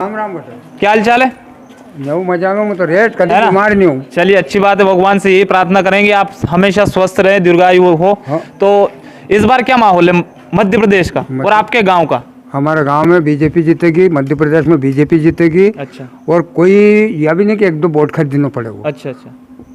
राम राम बेटा। क्या हाल चाल है? नऊ मजा में तो रेट कभी बीमार नहीं हूँ। चलिए अच्छी बात है, भगवान से यही प्रार्थना करेंगे आप हमेशा स्वस्थ रहे, दीर्घायु हो। हाँ। तो इस बार क्या माहौल है मध्य प्रदेश का और आपके गांव का? हमारे गांव में बीजेपी जीतेगी, मध्य प्रदेश में बीजेपी जीतेगी। अच्छा और कोई यह भी नहीं कि एक दो वोट खरीदना पड़े। वो अच्छा अच्छा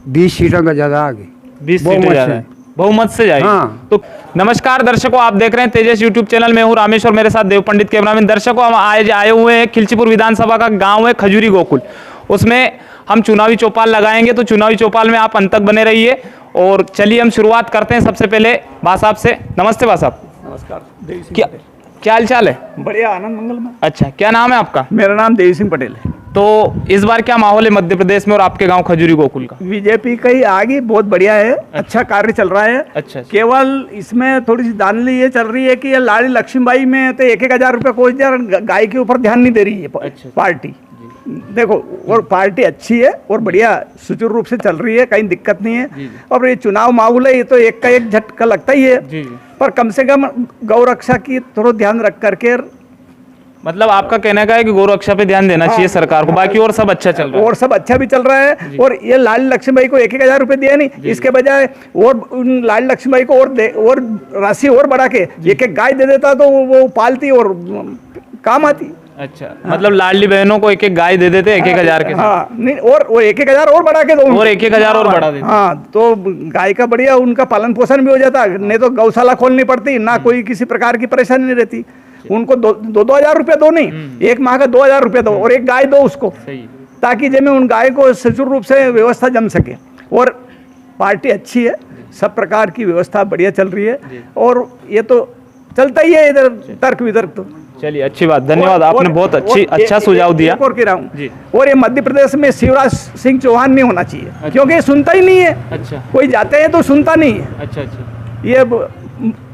20 सीटों का ज्यादा आगे, 20 बहुमत सीटें ज्यादा से। है, बहुमत से जाएगी। हाँ। तो नमस्कार दर्शकों, आप देख रहे हैं तेजस यूट्यूब चैनल में हूँ रामेश और मेरे साथ देव पंडित कैमरामैन। दर्शकों हम आए हुए हैं खिलचीपुर विधानसभा का गांव है खजूरी गोकुल, उसमें हम चुनावी चौपाल लगाएंगे। तो चुनावी चौपाल में आप अंत तक बने रहिए। और चलिए हम शुरुआत करते हैं सबसे पहले बा साहब से। नमस्ते बा साहब। नमस्कार। देवी सिंह क्या पटेल। क्या हाल चाल है? बढ़िया, आनंद मंगल में। अच्छा, क्या नाम है आपका? मेरा नाम देवी सिंह पटेल है। तो इस बार क्या माहौल है मध्य प्रदेश में और आपके गांव खजूरी गोकुल का? बीजेपी का ही आगे बहुत बढ़िया है, अच्छा कार्य चल रहा है। अच्छा। केवल इसमें थोड़ी सी धांधली ये चल रही है कि ये लाड़ी लक्ष्मीबाई में तो 1,000 रुपये कोई गाय के ऊपर ध्यान नहीं दे रही है अच्छा। पार्टी। देखो, और पार्टी अच्छी है और बढ़िया सुचारू रूप से चल रही है, कहीं दिक्कत नहीं है। और ये चुनाव माहौल है, ये तो एक का एक झटका लगता ही है। पर कम से कम गौ रक्षा की थोड़ा ध्यान रख करके, मतलब आपका कहने का है कि गौ रक्षा पे ध्यान देना चाहिए सरकार को, बाकी और सब अच्छा चल रहा है। और सब अच्छा भी चल रहा है। और ये लाल लक्ष्मीबाई को 1,000 रुपये दिया नहीं, इसके बजाय और उन लाल लक्ष्मीबाई को और राशि और बढ़ा के एक गाय दे देता तो वो पालती और काम आती। अच्छा, मतलब लाडली बहनों को एक एक गाय दे देते 1,000 के साथ। हाँ, नहीं, और वो 1,000 और बढ़ा के दो और 1,000 और बढ़ा देते। हाँ, तो गाय का बढ़िया उनका पालन पोषण भी हो जाता, नहीं तो गौशाला खोलनी पड़ती ना, कोई किसी प्रकार की परेशानी नहीं रहती। उनको 2,000 रुपये दो, नहीं एक माह का 2,000 रुपये दो और एक गाय दो उसको, ताकि जब उन गाय को सुचारू रूप से व्यवस्था जम सके। और पार्टी अच्छी है, सब प्रकार की व्यवस्था बढ़िया चल रही है। और ये तो चलता ही है इधर तर्क वितर्क। तो चलिए अच्छी बात, धन्यवाद, आपने बहुत अच्छा सुझाव दिया। और कह रहा हूँ, और ये मध्य प्रदेश में शिवराज सिंह चौहान नहीं होना चाहिए, क्योंकि ये सुनता ही नहीं है। अच्छा। कोई जाते हैं तो सुनता नहीं है। अच्छा अच्छा। ये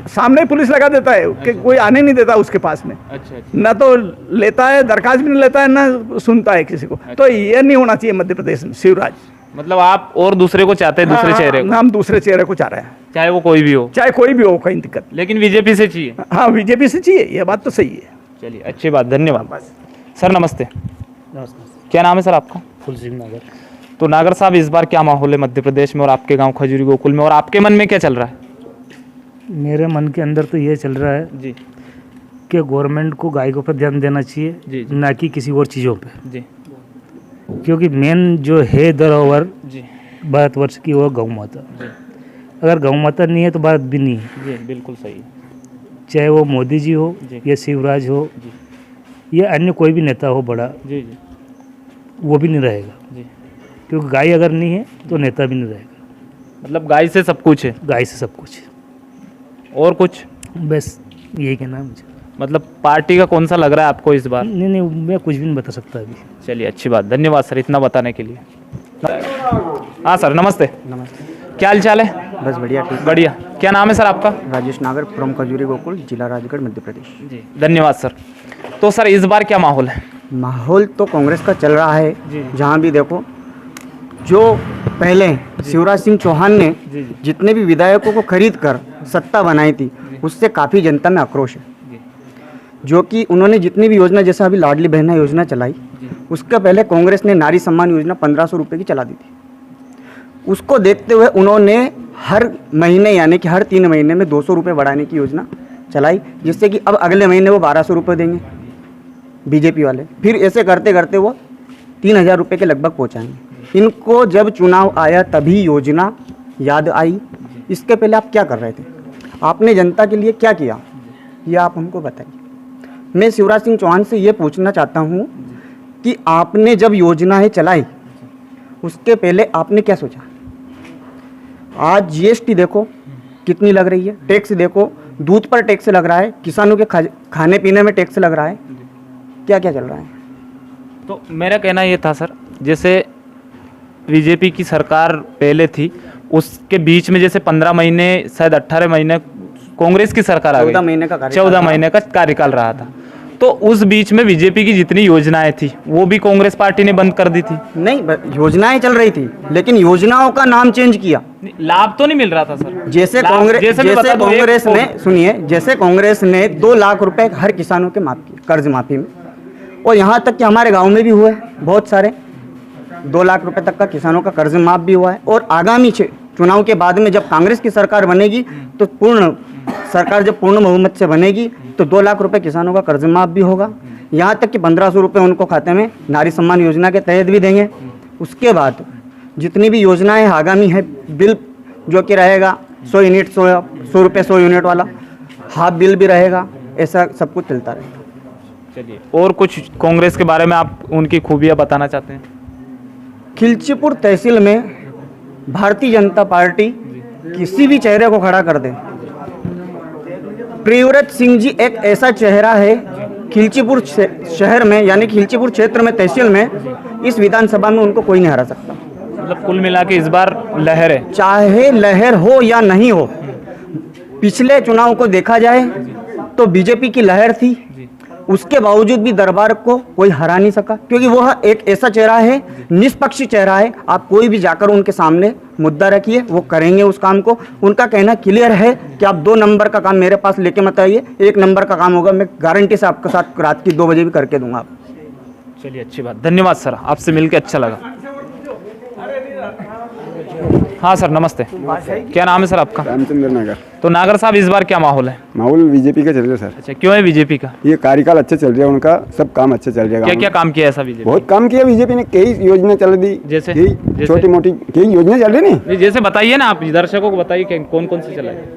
सामने पुलिस लगा देता है कि कोई आने नहीं देता उसके पास में। अच्छा। न तो लेता है, दरखास्त भी नहीं लेता है, न सुनता है किसी को। तो ये नहीं होना चाहिए मध्य प्रदेश में शिवराज। मतलब आप और दूसरे को चाहते हैं, दूसरे चेहरे को? हम दूसरे चेहरे को चाह रहे हैं, चाहे वो कोई भी हो, चाहे कोई भी हो, कोई दिक्कत। लेकिन बीजेपी से चाहिए। हाँ, बीजेपी से चाहिए, ये बात तो सही है। चलिए अच्छी बात, धन्यवाद। सर नमस्ते। नमस्कार। क्या नाम है सर आपका? फुल सिंह नागर। तो नागर साहब, इस बार क्या माहौल है मध्य प्रदेश में और आपके गांव खजूरी गोकुल में, और आपके मन में क्या चल रहा है? मेरे मन के अंदर तो ये चल रहा है जी कि गवर्नमेंट को गायों पर ध्यान देना चाहिए, जी। ना कि किसी और चीज़ों पे। जी क्योंकि मेन जो है धरोहर जी भारतवर्ष की वो गौ माता। अगर गौ माता नहीं है तो भारत भी नहीं है। जी, बिल्कुल सही है। चाहे वो मोदी जी हो जी। या शिवराज हो या अन्य कोई भी नेता हो बड़ा, जी जी वो भी नहीं रहेगा। जी। क्योंकि गाय अगर नहीं है तो नेता भी नहीं रहेगा। मतलब गाय से सब कुछ है, गाय से सब कुछ है। और कुछ? बस यही कहना है मुझे। मतलब पार्टी का कौन सा लग रहा है आपको इस बार? नहीं नहीं, मैं कुछ भी नहीं बता सकता अभी। चलिए अच्छी बात, धन्यवाद सर इतना बताने के लिए। हाँ सर नमस्ते। नमस्ते। क्या हाल चाल है? बस बढ़िया, ठीक। बढ़िया। क्या नाम है सर आपका? राजेश नागर फ्रॉम खजूरी गोकुल, जिला राजगढ़, मध्य प्रदेश। जी धन्यवाद सर। तो सर इस बार क्या माहौल है? माहौल तो कांग्रेस का चल रहा है। जहाँ भी देखो, जो पहले शिवराज सिंह चौहान ने जितने भी विधायकों को खरीद कर सत्ता बनाई थी, उससे काफ़ी जनता में आक्रोश है। जो कि उन्होंने जितनी भी योजना, जैसा अभी लाडली बहना योजना चलाई, उसके पहले कांग्रेस ने नारी सम्मान योजना 1,500 रुपये की चला दी थी। उसको देखते हुए उन्होंने हर महीने, यानी कि हर 3 महीने में 200 रुपये बढ़ाने की योजना चलाई, जिससे कि अब अगले महीने वो 1,200 रुपये देंगे बीजेपी वाले। फिर ऐसे करते करते वो 3,000 रुपये के लगभग पहुँचाएंगे। इनको जब चुनाव आया तभी योजना याद आई। इसके पहले आप क्या कर रहे थे? आपने जनता के लिए क्या किया, ये आप हमको बताइए। मैं शिवराज सिंह चौहान से ये पूछना चाहता हूँ कि आपने जब योजनाएं चलाई, उसके पहले आपने क्या सोचा? आज जीएसटी देखो कितनी लग रही है, टैक्स देखो, दूध पर टैक्स लग रहा है, किसानों के खाने पीने में टैक्स लग रहा है, क्या क्या चल रहा है? तो मेरा कहना ये था सर, जैसे बीजेपी की सरकार पहले थी, उसके बीच में जैसे 15 महीने, शायद 18 महीने कांग्रेस की सरकार आ गई, 14 महीने का कार्यकाल 14 महीने का कार्यकाल रहा था। तो उस बीच में बीजेपी की जितनी योजनाएं थी वो भी कांग्रेस पार्टी ने बंद कर दी थी। नहीं, योजनाएं चल रही थी, लेकिन योजनाओं का नाम चेंज किया। लाभ तो नहीं मिल रहा था सर। जैसे कांग्रेस ने, सुनिए, जैसे कांग्रेस ने 2 लाख रुपए हर किसानों के माफ किए कर्ज माफी में, और यहाँ तक कि हमारे गांव में भी हुए बहुत सारे 2 लाख रुपए तक का किसानों का कर्ज माफ भी हुआ है। और आगामी चुनाव के बाद में जब कांग्रेस की सरकार बनेगी तो सरकार जब पूर्ण बहुमत से बनेगी तो 2 लाख रुपए किसानों का कर्ज माफ भी होगा। यहाँ तक कि 1500 रुपये उनको खाते में नारी सम्मान योजना के तहत भी देंगे। उसके बाद जितनी भी योजनाएं आगामी है, बिल जो कि रहेगा 100 यूनिट 100 रुपये 100 यूनिट वाला हाफ बिल भी रहेगा, ऐसा सब कुछ चलता रहेगा। चलिए, और कुछ कांग्रेस के बारे में आप उनकी खूबियाँ बताना चाहते हैं? खिलचीपुर तहसील में भारतीय जनता पार्टी किसी भी चेहरे को खड़ा कर दे, प्रियव्रत सिंह जी एक ऐसा चेहरा है खिलचीपुर शहर में, यानी खिलचीपुर क्षेत्र में, तहसील में, इस विधानसभा में उनको कोई नहीं हरा सकता। मतलब कुल मिला के इस बार लहर है, चाहे लहर हो या नहीं हो। पिछले चुनाव को देखा जाए तो बीजेपी की लहर थी, उसके बावजूद भी दरबार को कोई हरा नहीं सका, क्योंकि वह एक ऐसा चेहरा है, निष्पक्ष चेहरा है। आप कोई भी जाकर उनके सामने मुद्दा रखिए, वो करेंगे उस काम को। उनका कहना क्लियर है कि आप 2 नंबर का काम मेरे पास लेके मत आइए, 1 नंबर का काम होगा, मैं गारंटी से आपके साथ रात की 2 बजे भी करके दूंगा। चलिए, अच्छी बात, धन्यवाद सर, आपसे मिलकर अच्छा लगा। हाँ सर, नमस्ते, क्या नाम है सर आपका? रामचंद्र नगर। तो नागर साहब, इस बार क्या माहौल है? माहौल बीजेपी का चल रहा है सर। अच्छा, क्यों है बीजेपी का? ये कार्यकाल अच्छे चल रहे हैं, उनका सब काम अच्छे चल रहे हैं। क्या क्या काम किया ऐसा बीजेपी? बहुत काम किया बीजेपी ने, कई योजना चल दी, जैसे छोटी मोटी कई योजना चल रही नहीं। जैसे बताइए ना, आप दर्शकों को बताइए कौन कौन सी चला है।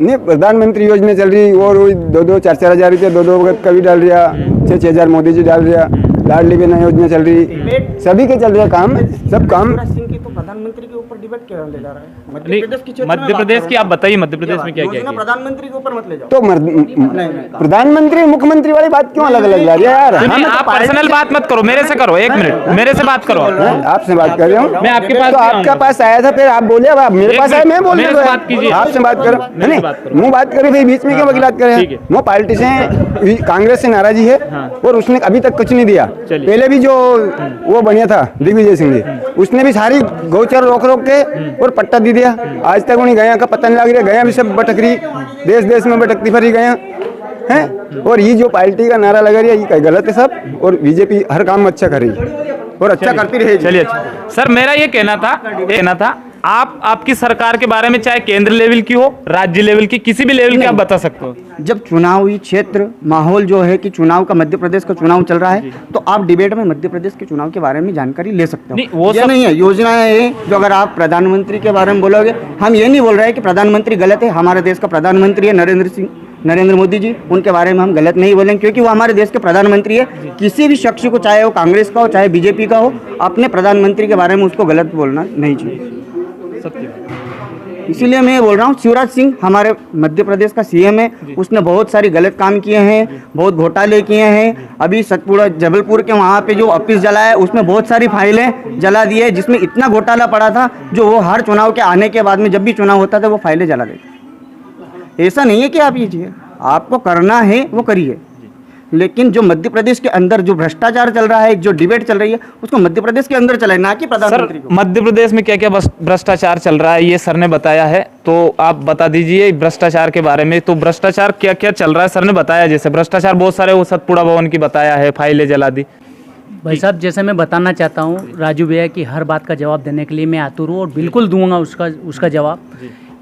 नहीं, प्रधानमंत्री योजना चल रही, और 2-2 4-4 हजार रुपये 2-2 का भी डाल रहा, 6-6 हजार मोदी जी डाल रहा, लाडली बहना योजना चल रही, सभी के चल रहे काम, सब काम। प्रधानमंत्री के ऊपर डिबेट क्यों ले जा रहा है? मध्य प्रदेश की आप बताइए, मध्य प्रदेश में क्या क्या किया? प्रधानमंत्री के ऊपर मत ले जाओ। तो प्रधानमंत्री मुख्यमंत्री वाली बात क्यों अलग अलग ला रही है यार? आप पर्सनल बात मत करो, मेरे से करो, 1 मिनट मेरे से बात करो। आपसे बात कर रहा हूँ मैं आपके पास, तो आपका पास आया था, फिर आप बोले, अब मेरे पास आया, मैं बोल रहा हूँ, बात कीजिए, आपसे बात करो, नहीं मुँह बात करें, फिर बीच में क्यों वकीलात करें? वो पार्टी से, कांग्रेस से नाराजी है, और उसने अभी तक कुछ नहीं दिया। पहले भी जो वो बढ़िया था दिग्विजय सिंह जी, उसने भी सारी गौचर रोक रोक के और पट्टा दे दिया। आज तक उन्हें गया का पता नहीं लग रहा, गया भी सब भटक रही, देश देश में भटकती फिर गया है। और ये जो पार्टी का नारा लगा रही है, ये गलत है सब, और बीजेपी हर काम अच्छा कर रही है और अच्छा करती रहेगी। चलिए, अच्छा सर, मेरा ये कहना था आप आपकी सरकार के बारे में, चाहे केंद्र लेवल की हो, राज्य लेवल की, किसी भी लेवल की, आप बता सकते हो। जब चुनावी क्षेत्र माहौल जो है कि चुनाव का, मध्य प्रदेश का चुनाव चल रहा है, तो आप डिबेट में मध्य प्रदेश के चुनाव के बारे में जानकारी ले सकते हो। नहीं, वो ये नहीं है योजनाएं है जो अगर आप प्रधानमंत्री के बारे में बोलोगे, हम ये नहीं बोल रहे हैं कि प्रधानमंत्री गलत है। हमारे देश का प्रधानमंत्री है नरेंद्र मोदी जी, उनके बारे में हम गलत नहीं बोलेंगे, क्योंकि वो हमारे देश के प्रधानमंत्री है। किसी भी शख्स को, चाहे वो कांग्रेस का हो चाहे बीजेपी का हो, अपने प्रधानमंत्री के बारे में उसको गलत बोलना नहीं चाहिए। इसीलिए मैं ये बोल रहा हूँ, शिवराज सिंह हमारे मध्य प्रदेश का सीएम है, उसने बहुत सारी गलत काम किए हैं, बहुत घोटाले किए हैं। अभी सतपुड़ा जबलपुर के वहाँ पे जो ऑफिस जला है, उसमें बहुत सारी फाइलें जला दी है, जिसमें इतना घोटाला पड़ा था, जो वो हर चुनाव के आने के बाद में, जब भी चुनाव होता था, वो फाइलें जला देते। ऐसा नहीं है कि आप ये आपको करना है वो करिए, लेकिन जो मध्य प्रदेश के अंदर जो भ्रष्टाचार चल रहा है, जो डिबेट चल रही है, उसको मध्य प्रदेश के अंदर चलाए, ना कि प्रधानमंत्री को। मध्य प्रदेश में क्या क्या भ्रष्टाचार चल रहा है, ये सर ने बताया है, तो आप बता दीजिए भ्रष्टाचार के बारे में। तो भ्रष्टाचार क्या क्या चल रहा है, सर ने बताया, जैसे भ्रष्टाचार बहुत सारे, वो सतपुड़ा भवन की बताया है, फाइलें जला दी। भाई साहब, जैसे मैं बताना चाहता हूँ राजू भैया की हर बात का जवाब देने के लिए मैं आतुर हूँ, और बिल्कुल दूंगा उसका जवाब।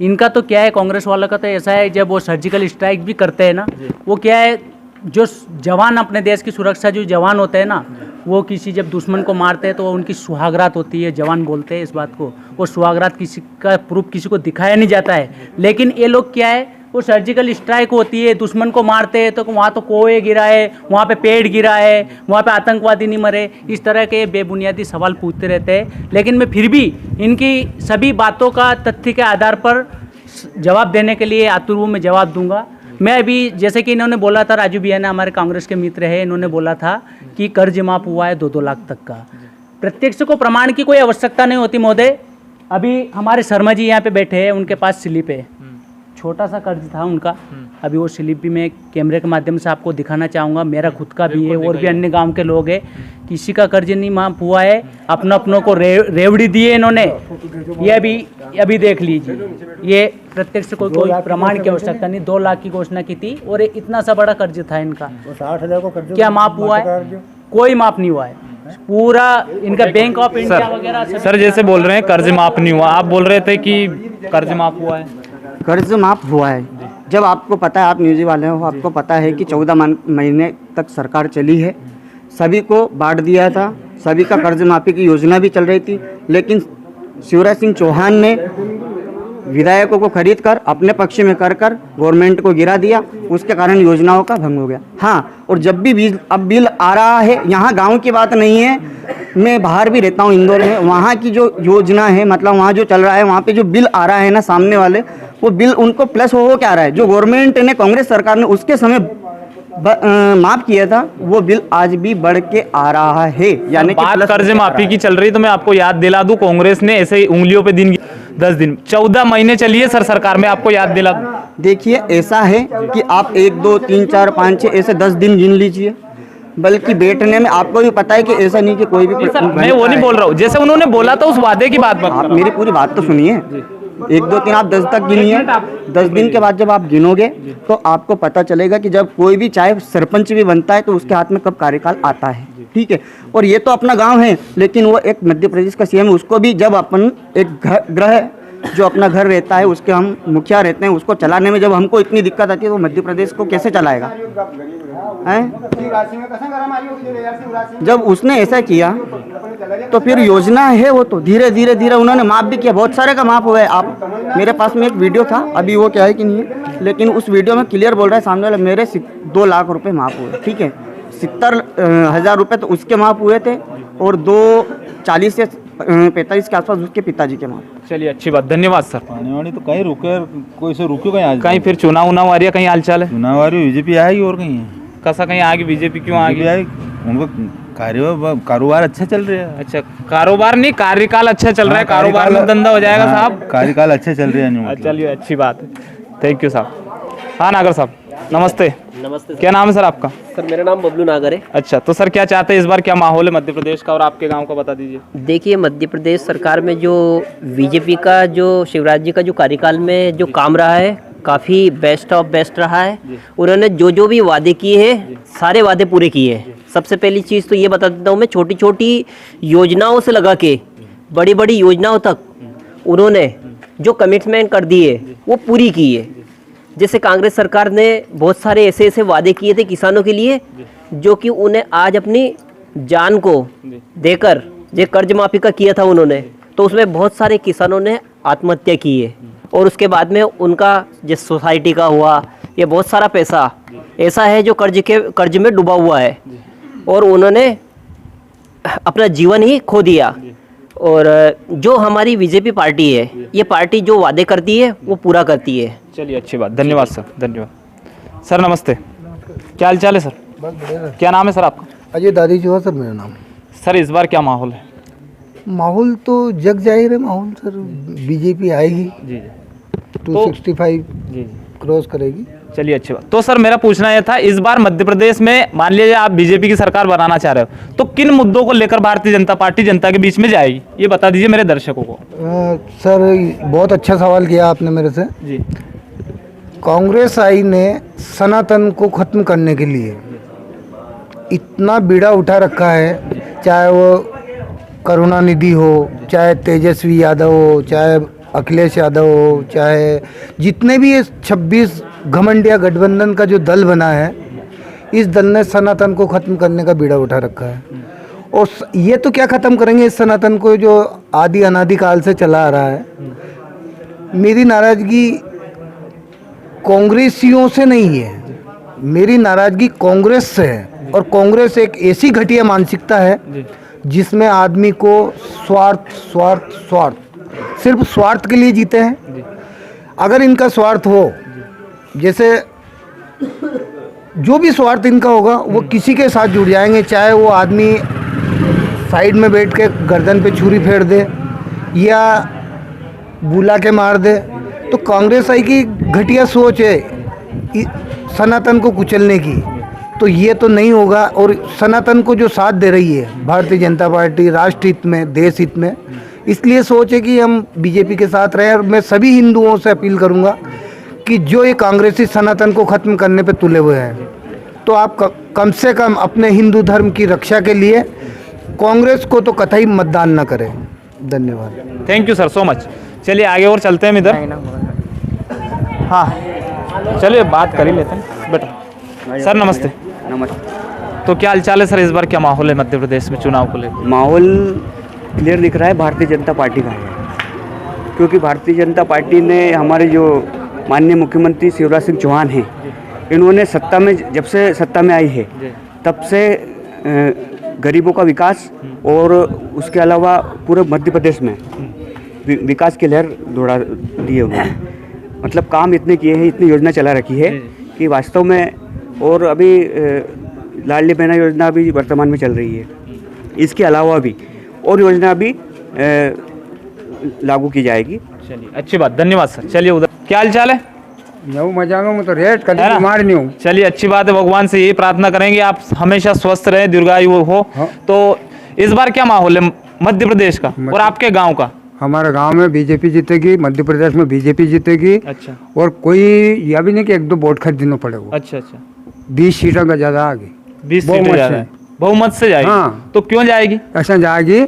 इनका तो क्या है, कांग्रेस वाला का तो ऐसा है, जब वो सर्जिकल स्ट्राइक भी करते हैं ना, वो क्या है, जो जवान अपने देश की सुरक्षा, जो जवान होते हैं ना, वो किसी जब दुश्मन को मारते हैं तो उनकी सुहागरात होती है, जवान बोलते हैं इस बात को। वो सुहागरात किसी का प्रूफ किसी को दिखाया नहीं जाता है, लेकिन ये लोग क्या है, वो सर्जिकल स्ट्राइक होती है, दुश्मन को मारते हैं, तो वहाँ तो कोए गिरा है, वहाँ पे पेड़ गिरा है, वहाँ पे आतंकवादी नहीं मरे, इस तरह के बेबुनियादी सवाल पूछते रहते हैं। लेकिन मैं फिर भी इनकी सभी बातों का तथ्य के आधार पर जवाब देने के लिए आतुर हूँ, मैं जवाब दूंगा। मैं अभी, जैसे कि इन्होंने बोला था, राजू भैया ने, हमारे कांग्रेस के मित्र हैं, इन्होंने बोला था कि कर्ज माफ हुआ है 2-2 लाख तक का। प्रत्यक्ष को प्रमाण की कोई आवश्यकता नहीं होती महोदय। अभी हमारे शर्मा जी यहाँ पे बैठे हैं, उनके पास स्लिप है, छोटा सा कर्ज था उनका। अभी वो स्लिप भी मैं कैमरे के माध्यम से आपको दिखाना चाहूँगा। मेरा खुद का भी है और भी अन्य गांव के लोग हैं। किसी का कर्ज नहीं माफ हुआ है। अपनों को रेवड़ी दिए इन्होंने। ये अभी देख लीजिए, ये प्रत्यक्ष कोई प्रमाण की आवश्यकता नहीं। 2 लाख की घोषणा की थी और इतना सा बड़ा कर्ज था इनका। 60,000 को कर्ज क्या माफ हुआ है? कोई माफ नहीं हुआ है। पूरा इनका बैंक ऑफ इंडिया वगैरह। सर जैसे बोल रहे हैं कर्ज माफ नहीं हुआ, आप बोल रहे थे कि कर्ज माफ हुआ है। कर्ज माफ हुआ है। जब आपको पता है, आप न्यूज़ वाले हो, आपको पता है कि 14 महीने तक सरकार चली है, सभी को बांट दिया था, सभी का कर्ज माफी की योजना भी चल रही थी, लेकिन शिवराज सिंह चौहान ने विधायकों को खरीद कर अपने पक्ष में कर गवर्नमेंट को गिरा दिया। उसके कारण योजनाओं का भंग हो गया। हाँ, और जब भी अब बिल आ रहा है, यहाँ गांव की बात नहीं है, मैं बाहर भी रहता हूँ इंदौर में, वहाँ की जो योजना है, मतलब वहाँ जो चल रहा है, वहाँ पे जो बिल आ रहा है ना सामने वाले, वो बिल उनको प्लस हो क्या रहा है। जो गवर्नमेंट ने, कांग्रेस सरकार ने उसके समय माफ किया था, वो बिल आज भी बढ़ के आ रहा है। यानी कि बात कर्ज माफी की चल रही, तो मैं आपको याद दिला दूं, कांग्रेस ने ऐसे ही उंगलियों पे 10 दिन 14 महीने चली है सर सरकार में, आपको याद दिला दूं। देखिए, ऐसा है कि आप 1 2 3 4 5 6 ऐसे 10 दिन गिन लीजिए, बल्कि बैठने में आपको भी पता है कि ऐसा नहीं कि कोई भी मैं वो नहीं बोल रहा हूँ, जैसे उन्होंने बोला था उस वादे की बात मत। आप मेरी पूरी बात तो सुनिए। 1 2 3 आप 10 तक गिनिए। 10 दिन के बाद जब आप गिनोगे तो आपको पता चलेगा कि जब कोई भी चाहे सरपंच भी बनता है तो उसके हाथ में कब कार्यकाल आता है। ठीक है, और ये तो अपना गांव है, लेकिन वो एक मध्य प्रदेश का सीएम, उसको भी जब अपन एक ग्रह जो अपना घर रहता है, उसके हम मुखिया रहते हैं, उसको चलाने में जब हमको इतनी दिक्कत आती है तो मध्य प्रदेश को कैसे चलाएगा हैं? जब उसने ऐसा किया तो फिर योजना है वो तो धीरे धीरे उन्होंने माफ भी किया, बहुत सारे का माफ हुआ है। आप मेरे पास में एक वीडियो था, अभी वो क्या है कि नहीं है, लेकिन उस वीडियो में क्लियर बोल रहा है सामने वाला, मेरे 2 लाख रुपए माफ हुए। ठीक है, 70,000 रुपये तो उसके माफ हुए थे और 240 से 45 के आसपास उसके पिताजी के माफ। चलिए, अच्छी बात, धन्यवाद सर। पानी वानी तो कहीं रुके, कोई से रुके कहीं आज, कहीं फिर चुनाव आ रही है, कहीं हालचाल है, चुनाव आ रही बीजेपी आएगी और कहीं है कसा कहीं आगे बीजेपी क्यों आएगी? उनको कारोबार अच्छा चल रहा है। अच्छा, कारोबार नहीं, कार्यकाल अच्छा चल रहा है, कारोबार में धंधा हो जाएगा साहब। कार्यकाल अच्छे चल रहे हैं। चलिए, अच्छी बात है, थैंक यू साहब। हाँ नागर साहब, नमस्ते। नमस्ते। क्या नाम है सर आपका? सर मेरा नाम बबलू नागर है। अच्छा, तो सर क्या चाहते हैं इस बार, क्या माहौल है मध्य प्रदेश का और आपके गांव का, बता दीजिए। देखिए, मध्य प्रदेश सरकार में जो बीजेपी का, जो शिवराज जी का जो कार्यकाल में जो काम रहा है, काफ़ी बेस्ट ऑफ बेस्ट रहा है। उन्होंने जो भी वादे किए हैं, सारे वादे पूरे किए हैं। सबसे पहली चीज़ तो ये बता देता हूँ मैं, छोटी छोटी योजनाओं से लगा के बड़ी बड़ी योजनाओं तक उन्होंने जो कमिटमेंट कर दिए वो पूरी की है। जैसे कांग्रेस सरकार ने बहुत सारे ऐसे वादे किए थे किसानों के लिए, जो कि उन्हें आज अपनी जान को देकर ये कर्ज माफी का किया था उन्होंने, तो उसमें बहुत सारे किसानों ने आत्महत्या की है। और उसके बाद में उनका जिस सोसाइटी का हुआ, ये बहुत सारा पैसा ऐसा है जो कर्ज में डूबा हुआ है और उन्होंने अपना जीवन ही खो दिया। और जो हमारी बीजेपी पार्टी है, ये पार्टी जो वादे करती है वो पूरा करती है। चलिए, अच्छी बात, धन्यवाद सर, धन्यवाद सर। नमस्ते, क्या हाल चाल है सर? क्या नाम है सर आपका? अजय दादी जो है सर मेरा नाम। सर इस बार क्या माहौल है? माहौल तो जग जाहिर है माहौल सर, बीजेपी आएगी जी 265 जी क्रॉस करेगी। चलिए, अच्छी बात। तो सर मेरा पूछना यह था, इस बार मध्य प्रदेश में मान लीजिए आप बीजेपी की सरकार बनाना चाह रहे हो, तो किन मुद्दों को लेकर भारतीय जनता पार्टी जनता के बीच में जाएगी, ये बता दीजिए मेरे दर्शकों को। सर बहुत अच्छा सवाल किया आपने मेरे से जी। कांग्रेस आई ने सनातन को खत्म करने के लिए इतना बीड़ा उठा रखा है, चाहे वो करुणानिधि हो, चाहे तेजस्वी यादव हो, चाहे अखिलेश यादव हो, चाहे जितने भी ये 26 घमंडिया गठबंधन का जो दल बना है, इस दल ने सनातन को ख़त्म करने का बीड़ा उठा रखा है। और ये तो क्या ख़त्म करेंगे इस सनातन को जो आदि अनादि काल से चला आ रहा है। मेरी नाराज़गी कांग्रेसियों से नहीं है, मेरी नाराज़गी कांग्रेस से है। और कांग्रेस एक ऐसी घटिया मानसिकता है जिसमें आदमी को स्वार्थ स्वार्थ स्वार्थ, सिर्फ स्वार्थ के लिए जीते हैं। अगर इनका स्वार्थ हो, जैसे जो भी स्वार्थ इनका होगा वो किसी के साथ जुड़ जाएंगे, चाहे वो आदमी साइड में बैठ के गर्दन पे छुरी फेर दे या बुला के मार दे तो कांग्रेस आई की घटिया सोच है सनातन को कुचलने की, तो ये तो नहीं होगा। और सनातन को जो साथ दे रही है भारतीय जनता पार्टी राष्ट्र हित में, देश हित में, इसलिए सोच है कि हम बीजेपी के साथ रहें। और मैं सभी हिंदुओं से अपील करूंगा कि जो ये कांग्रेसी सनातन को ख़त्म करने पे तुले हुए हैं, तो आप कम से कम अपने हिंदू धर्म की रक्षा के लिए कांग्रेस को तो कतई मतदान न करें। धन्यवाद। Thank you sir so much. चलिए आगे और चलते हैं इधर। हाँ चलिए बात कर ही लेते हैं बेटा। सर नमस्ते। नमस्ते। तो क्या हालचाल है सर, इस बार क्या माहौल है मध्य प्रदेश में चुनाव को लेकर? माहौल क्लियर दिख रहा है, भारतीय जनता पार्टी का है, क्योंकि भारतीय जनता पार्टी ने हमारे जो माननीय मुख्यमंत्री शिवराज सिंह चौहान हैं, इन्होंने सत्ता में जब से सत्ता में आई है तब से गरीबों का विकास और उसके अलावा पूरे मध्य प्रदेश में विकास की लहर दौड़ा दी है उन्होंने। मतलब काम इतने किए हैं, इतनी योजना चला रखी है कि वास्तव में। और अभी लाडली बहना योजना अभी वर्तमान में चल रही है, इसके अलावा भी और योजना भी लागू की जाएगी। चलिए अच्छी बात, धन्यवाद सर। चलिए उधर क्या हालचाल है? मैं मजा में तो रेट कभी बीमार नहीं हूँ। चलिए अच्छी बात है, भगवान से यही प्रार्थना करेंगे आप हमेशा स्वस्थ रहे, दीर्घायु हो। तो इस बार क्या माहौल है मध्य प्रदेश का और आपके गांव का? हमारे गांव में बीजेपी जीतेगी, मध्य प्रदेश में बीजेपी जीतेगी। अच्छा। और कोई यह भी नहीं कि 1-2 वोट खरीदना पड़ेगा। अच्छा अच्छा। 20 सीटों का ज्यादा आगे, 20 सीटें ज्यादा है, बहुमत से जाएगी। हाँ। तो क्यों जाएगी? ऐसा जाएगी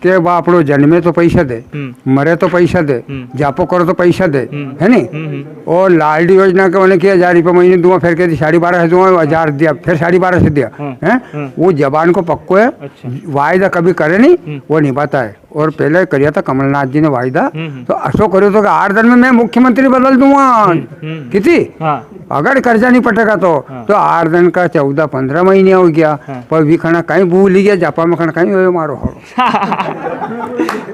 कि बापड़ो जन्मे तो पैसा दे, मरे तो पैसा दे, जापो करो तो पैसा दे, है नहीं। और लाडली योजना के मैंने किया 1000 रुपये महीने दूंगा, फिर कहती 1250 दूंगा, 1000 दिया, फिर 1250 दिया है। वो जबान को पक्को है। वायदा कभी करे नहीं, वो निभाता है। और पहले करिया था कमलनाथ जी ने वायदा, तो असो करो तो 8 दिन में मैं मुख्यमंत्री बदल दूंगा किसी। अगर कर्जा नहीं पटेगा तो 8 दिन का 14-15 महीने हो गया। पर भी खाना कहीं भूल ही गया, जापा में खाना कहीं हो मारो।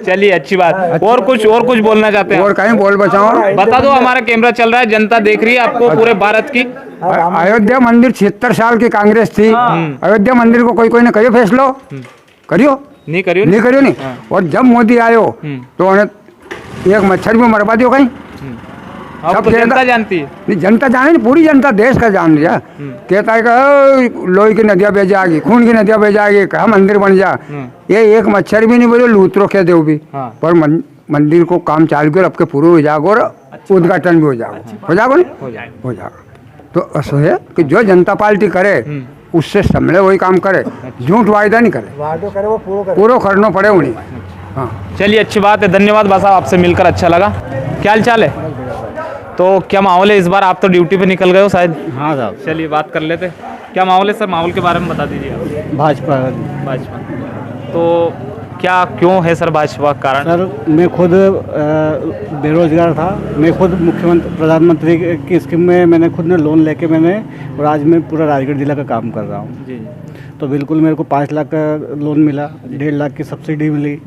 चलिए अच्छी बात। और कुछ बोलना चाहते हैं? और कहीं बोल बचाओ, बता दो, हमारा कैमरा चल रहा है, जनता देख रही है आपको पूरे भारत की। अयोध्या मंदिर 76 साल की कांग्रेस थी। अयोध्या मंदिर को कोई ने करियो फैसलो, करियो नहीं करियो नहीं। और जब मोदी आयो तो उन्हें एक मच्छर भी मरवा दियो कहीं। अब तो जनता जानती है। नहीं, जनता जाने नहीं, पूरी जनता देश का जान लिया। कहता है कि लोही की नदियाँ बह जाएगी, खून की नदियाँ बह जाएगी, कहा मंदिर बन जा। ये एक मच्छर भी नहीं बोले, लूतरो कह दो भी। पर मंदिर को काम चालू कर, अब के पूरे हो जाएगा और उद्घाटन भी हो जाएगा। हो जाएगा नहीं हो जाएगा। तो ऐसा है कि जो जनता पार्टी करे उससे समझे वही काम करे, झूठ वायदा नहीं करे, वायदा करे वो पूरा करना पड़े उन्हें। हाँ चलिए अच्छी बात है, धन्यवाद बा साहब, आपसे मिलकर अच्छा लगा। क्या हाल चाल है? तो क्या माहौल है इस बार? आप तो ड्यूटी पे निकल गए हो शायद। हाँ साहब। चलिए बात कर लेते। क्या माहौल है सर? माहौल के बारे में बता दीजिए आप। भाजपा। तो क्या क्यों है सर भाजपा का कारण? सर मैं खुद बेरोजगार था, मैं खुद मुख्यमंत्री प्रधानमंत्री की स्कीम में मैंने खुद ने लोन लेके और आज मैं पूरा राजगढ़ जिला का काम कर रहा हूँ। जी। तो बिल्कुल मेरे को 5 लाख का लोन मिला, 1.5 लाख की सब्सिडी मिली,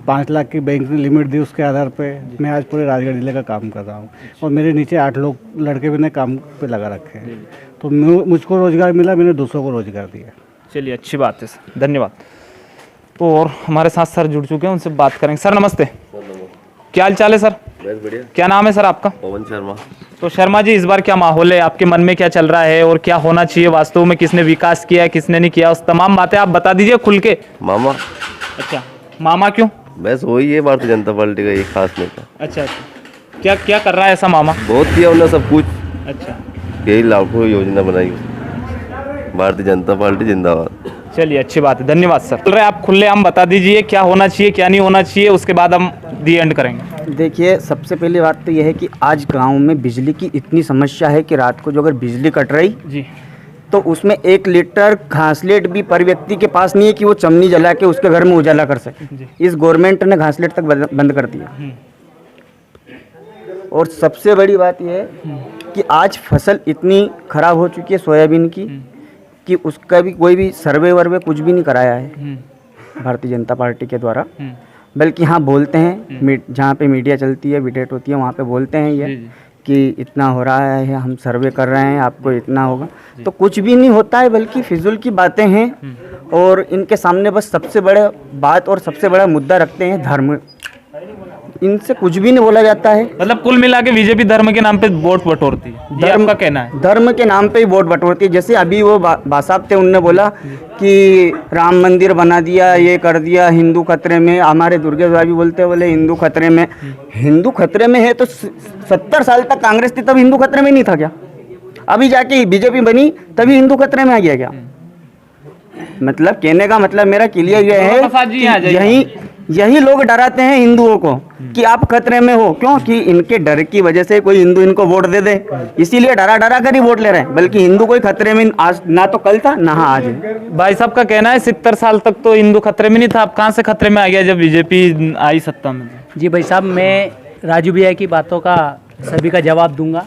5 लाख की बैंक ने लिमिट दी, उसके आधार पे मैं आज पूरे राजगढ़ जिले का काम कर रहा हूँ। और मेरे नीचे 8 लड़के मैंने काम पे लगा रखे हैं। तो मुझको रोज़गार मिला, मैंने दूसरों को रोज़गार दिया। चलिए अच्छी बात है सर, धन्यवाद। तो और हमारे साथ सर जुड़ चुके हैं, उनसे बात करेंगे। सर नमस्ते। क्या हाल चाल है सर? बढ़िया। क्या नाम है सर आपका? पवन शर्मा। तो शर्मा जी, इस बार क्या माहौल है, आपके मन में क्या चल रहा है और क्या होना चाहिए वास्तव में? किसने विकास किया है, किसने नहीं किया, उस तमाम बातें आप बता दीजिए खुल के। मामा। अच्छा, मामा क्यों? बस वही है भारतीय जनता पार्टी का एक खास नेता। अच्छा अच्छा। क्या क्या कर रहा है ऐसा मामा? बहुत किया उन्होंने सब कुछ। अच्छा। कई लाखों योजना बनाई। भारतीय जनता पार्टी जिंदाबाद। चलिए अच्छी बात है, धन्यवाद सर। चल रहे आप खुलेआम बता दीजिए क्या होना चाहिए क्या नहीं होना चाहिए, उसके बाद हम दी एंड करेंगे। देखिए, सबसे पहली बात तो यह है कि आज गांव में बिजली की इतनी समस्या है कि रात को जो अगर बिजली कट रही जी तो उसमें 1 लीटर घासलेट भी पर व्यक्ति के पास नहीं है कि वो चमनी जला के उसके घर में उजाला कर सके। इस गवर्नमेंट ने घासलेट तक बंद कर दिया। और सबसे बड़ी बात यह है कि आज फसल इतनी खराब हो चुकी है सोयाबीन की कि उसका भी कोई भी सर्वे वर्वे कुछ भी नहीं कराया है भारतीय जनता पार्टी के द्वारा। बल्कि हाँ बोलते हैं, जहाँ पे मीडिया चलती है, डिबेट होती है, वहाँ पे बोलते हैं ये कि इतना हो रहा है, हम सर्वे कर रहे हैं, आपको इतना होगा, तो कुछ भी नहीं होता है, बल्कि फिजूल की बातें हैं। और इनके सामने बस सबसे बड़ा बात और सबसे बड़ा मुद्दा रखते हैं धर्म। इनसे कुछ भी नहीं बोला जाता है। मतलब कुल मिला के बीजेपी धर्म के नाम पे वोट बटोरती है, ये आपका कहना है? धर्म के नाम पे ही वोट बटोरती है। जैसे अभी वो बासाब थे, उनने बोला कि राम मंदिर बना दिया, ये कर दिया, हिंदू खतरे में। हमारे दुर्गेश भाई भी बोले हिंदू खतरे में। हिंदू खतरे में है तो 70 साल तक कांग्रेस थी, तब हिंदू खतरे में नहीं था क्या? अभी जाके बीजेपी बनी तभी हिंदू खतरे में आ गया क्या? मतलब कहने का मतलब मेरा क्लियर ये है कि यही लोग डराते हैं हिंदुओं को कि आप खतरे में हो। क्यों? कि इनके डर की वजह से कोई हिंदू इनको वोट दे दे, इसीलिए डरा डरा कर ही वोट ले रहे हैं। बल्कि हिंदू कोई खतरे में आज ना तो कल था ना आज है। भाई साहब का कहना है 70 साल तक तो हिंदू खतरे में नहीं था, अब कहाँ से खतरे में आ गया जब बीजेपी आई सत्ता में? जी भाई साहब, मैं राजू भैया की बातों का सभी का जवाब दूंगा।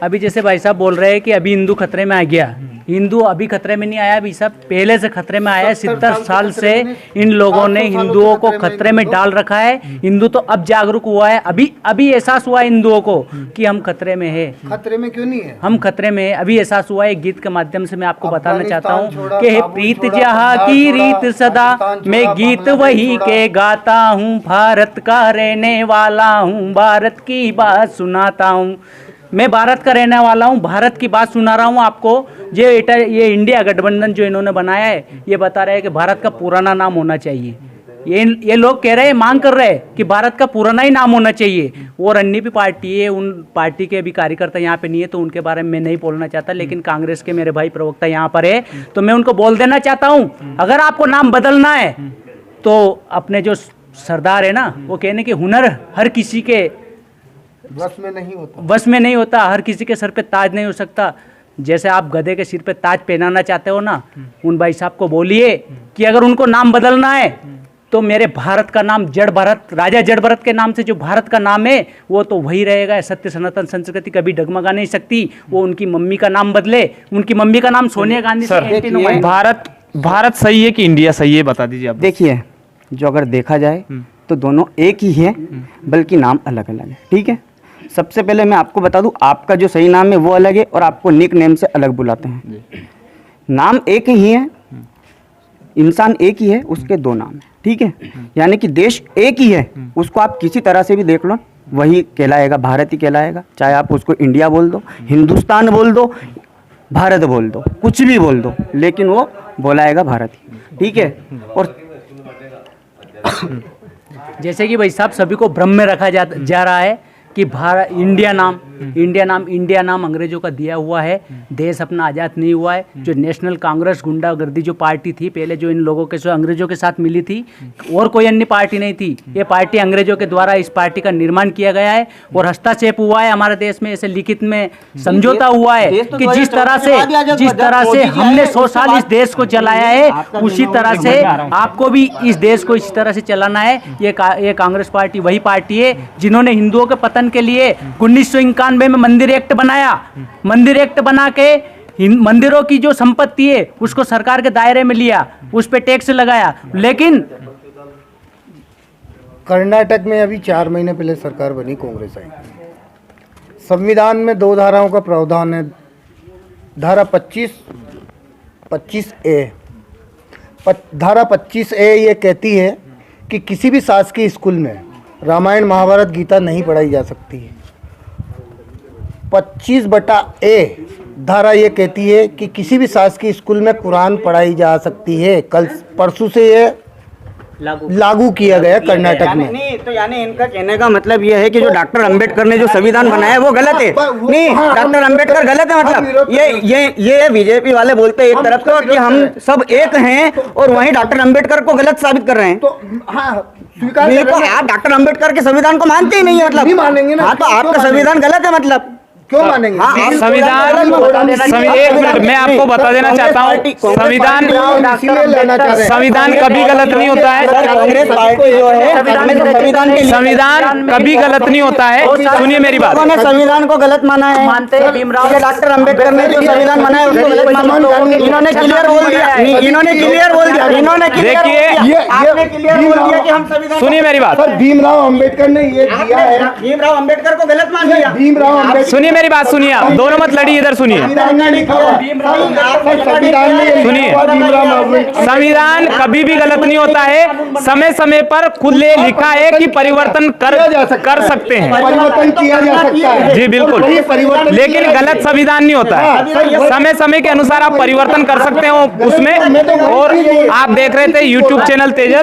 अभी जैसे भाई साहब बोल रहे हैं कि अभी हिंदू खतरे में आ गया, हिंदू अभी खतरे में नहीं आया, अभी सब पहले से खतरे में आया है। 70 साल से इन लोगों ने हिंदुओं को खतरे में डाल रखा है। हिंदू तो अब जागरूक हुआ है, अभी एहसास हुआ है हिंदुओं को कि हम खतरे में है। खतरे में क्यों नहीं है? हम खतरे में है, अभी एहसास हुआ है। गीत के माध्यम से मैं आपको बताना चाहता हूँ कि हे प्रीत जहाँ की रीत सदा, मैं गीत वही के गाता हूँ, भारत का रहने वाला हूँ, भारत की बात सुनाता हूँ। मैं भारत का रहने वाला हूँ, भारत की बात सुना रहा हूँ आपको। ये इंडिया गठबंधन जो इन्होंने बनाया है, ये बता रहे हैं कि भारत का पुराना नाम होना चाहिए। ये लोग कह रहे हैं, मांग कर रहे हैं कि भारत का पुराना ही नाम होना चाहिए। और अन्य भी पार्टी है, उन पार्टी के भी कार्यकर्ता यहाँ पे नहीं है, तो उनके बारे में मैं नहीं बोलना चाहता। लेकिन कांग्रेस के मेरे भाई प्रवक्ता यहाँ पर है, तो मैं उनको बोल देना चाहता हूँ, अगर आपको नाम बदलना है तो अपने जो सरदार है ना, वो कहने कि हुनर हर किसी के बस में नहीं होता, हर किसी के सर पे ताज नहीं हो सकता। जैसे आप गधे के सिर पे ताज पहनाना चाहते हो ना, उन भाई साहब को बोलिए कि अगर उनको नाम बदलना है तो मेरे भारत का नाम जड़ भरत, राजा जड़ भरत के नाम से जो भारत का नाम है वो तो वही रहेगा। सत्य सनातन संस्कृति कभी डगमगा नहीं सकती। वो उनकी मम्मी का नाम बदले, उनकी मम्मी का नाम सोनिया गांधी से। भारत सही है कि इंडिया सही है, बता दीजिए आप। देखिए, जो अगर देखा जाए तो दोनों एक ही है, बल्कि नाम अलग अलग है। ठीक है, सबसे पहले मैं आपको बता दूं, आपका जो सही नाम है वो अलग है और आपको निक नेम से अलग बुलाते हैं। नाम एक ही है, इंसान एक ही है, उसके दो नाम है। ठीक है, यानी कि देश एक ही है, उसको आप किसी तरह से भी देख लो, वही कहलाएगा, भारत ही कहलाएगा। चाहे आप उसको इंडिया बोल दो, हिंदुस्तान बोल दो, भारत बोल दो, कुछ भी बोल दो, लेकिन वो बोलाएगा भारत ही। ठीक है, और जैसे कि भाई साहब सभी को भ्रम में रखा जा रहा है कि भारत इंडिया नाम अंग्रेजों का दिया हुआ है। देश अपना आज़ाद नहीं हुआ है। जो नेशनल कांग्रेस गुंडागर्दी जो पार्टी थी पहले, जो इन लोगों के जो अंग्रेजों के साथ मिली थी, और कोई अन्य पार्टी नहीं थी। ये पार्टी अंग्रेजों के द्वारा इस पार्टी का निर्माण किया गया है और हस्तक्षेप हुआ है हमारे देश में। ऐसे लिखित में समझौता हुआ है कि जिस तरह से हमने 100 साल इस देश को चलाया है, उसी तरह से आपको भी इस देश को इसी तरह से चलाना है। ये कांग्रेस पार्टी वही पार्टी है जिन्होंने हिंदुओं के पतन के लिए 1991 में मंदिर एक्ट बनाया। मंदिर एक्ट बना के मंदिरों की जो संपत्ति है उसको सरकार के दायरे में लिया, उस पे टैक्स लगाया। लेकिन कर्नाटक में अभी 4 महीने पहले सरकार बनी, कांग्रेस आई। संविधान में 2 धाराओं का प्रावधान है। धारा 25A धारा 25A ये कहती है कि किसी भी शासकीय स्कूल में रामायण महाभारत गीता नहीं पढ़ाई जा सकती है। 25A धारा ये कहती है कि किसी भी शासकीय स्कूल में कुरान पढ़ाई जा सकती है। कल परसों से ये लागू किया गया कर्नाटक में। नहीं तो यानी इनका कहने का मतलब ये है कि जो डॉक्टर अंबेडकर ने जो संविधान बनाया वो गलत है। नहीं, डॉक्टर अंबेडकर गलत है। मतलब ये बीजेपी वाले बोलते हैं एक तरफ तो कि हम सब एक हैं, और वहीं डॉक्टर अंबेडकर को गलत साबित कर रहे हैं। तो हाँ, आप डॉक्टर अंबेडकर के संविधान को मानते ही नहीं है, मतलब मानेंगे ना। हाँ, तो आपका संविधान गलत है, मतलब क्यों मानेंगे? संविधान एक मिनट मैं आपको बता देना चाहता हूँ, संविधान कभी गलत नहीं होता है। संविधान कभी गलत नहीं होता है। सुनिए मेरी बात। संविधान को गलत माना है, मानते हैं भीमराव डॉक्टर अंबेडकर ने जो संविधान बनाया उसको गलत माना। इन्होंने क्लियर बोल दिया, देखिए कि हम संविधान। सुनिए मेरी बात। भीमराव अंबेडकर ने ये दिया है, भीमराव अंबेडकर को गलत मान लिया। भीमराव अंबेडकर सुनिए मेरी बात सुनिए, आप दोनों मत लड़िए, इधर सुनिए, सुनिए। संविधान कभी भी गलत नहीं होता है, समय समय पर खुद ले लिखा है कि परिवर्तन कर सकते हैं, परिवर्तन किया जा सकता है जी बिल्कुल, लेकिन गलत संविधान नहीं होता है, समय समय के अनुसार आप परिवर्तन कर सकते हो उसमें। और आप देख रहे थे यूट्यूब चैनल तेजस।